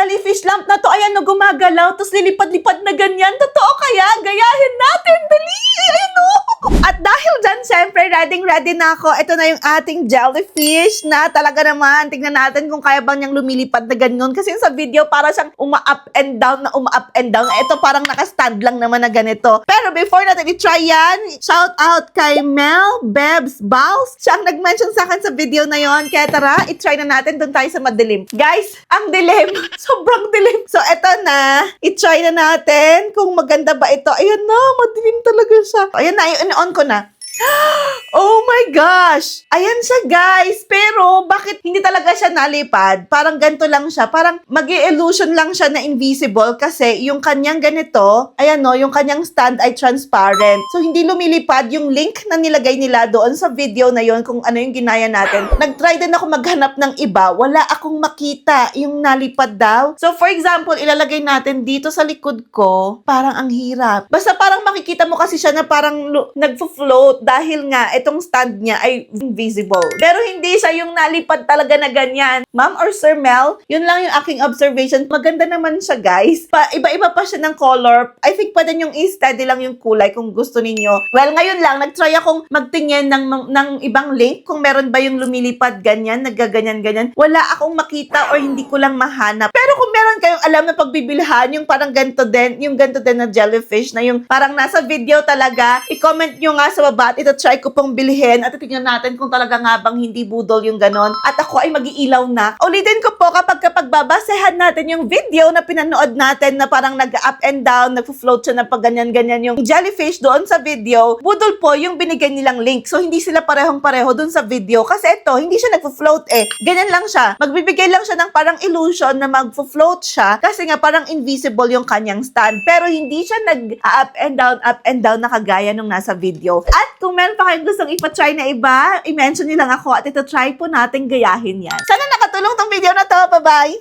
jellyfish lamp na to, ayan no, gumagalaw, tapos lilipad-lipad na ganyan. Totoo kaya? Gayahin natin, dali! Ayan no! At dahil dyan, syempre, ready na ako. Ito na yung ating jellyfish na talaga naman. Tingnan natin kung kaya bang niyang lumilipad na ganyan. Kasi sa video, para siyang uma-up and down. Ito parang nakastand lang naman na ganito. Pero before natin i-try yan, shout out kay Mel Bebs Balls. Siya ang nag-mention sa akin sa video na yon. Kaya tara, i-try na natin. Doon tayo sa madilim. Guys, ang dilim. Sobrang dilim. So, eto na. I-try na natin kung maganda ba ito. Ayan na, madilim talaga siya. Ayan na, on ko na. Oh my gosh! Ayan siya guys! Pero bakit hindi talaga siya nalipad? Parang ganito lang siya. Parang mag-i-illusion lang siya na invisible kasi yung kanyang ganito, ayan no, yung kanyang stand ay transparent. So hindi lumilipad yung link na nilagay nila doon sa video na yon kung ano yung ginaya natin. Nag-try din ako maghanap ng iba. Wala akong makita yung nalipad daw. So for example, ilalagay natin dito sa likod ko. Parang ang hirap. Basta parang makikita mo kasi siya na parang nagfo-float dahil nga itong stand niya ay invisible. Pero hindi siya yung nalipad talaga na ganyan. Ma'am or Sir Mel, yun lang yung aking observation. Maganda naman siya guys. Iba-iba pa siya ng color. I think pwede nyong i-study lang yung kulay kung gusto ninyo. Well, ngayon lang, nag-try akong magtingin ng ibang link kung meron ba yung lumilipad ganyan, naggaganyan-ganyan. Wala akong makita or hindi ko lang mahanap. Pero kung meron kayong alam na pagbibilhan, yung parang ganito din, yung ganito din na jellyfish na yung parang nasa video talaga, i-comment nyo nga sa baba at ito-try ko pong bilhin at tingnan natin kung talaga nga bang hindi budol yung ganon. At ako ay mag-iilaw na. Ulitin ko po kapag babasehan natin yung video na pinanood natin na parang nag-up and down, nagfo-float siya na pag ganyan-ganyan yung jellyfish doon sa video, budol po yung binigay nilang link. So, hindi sila parehong-pareho doon sa video kasi ito, hindi siya nagfo-float eh. Ganyan lang siya. Magbibigay lang siya ng parang illusion na magfo-float siya kasi nga parang invisible yung kanyang stand. Pero hindi siya nag-up and down na kagaya nung nasa video. At kung meron pa kayong gustong ipa-try na iba, i-mention niyo lang ako at ito try po natin gayahin yan. Sana nakatulong tong video na to. Bye-bye!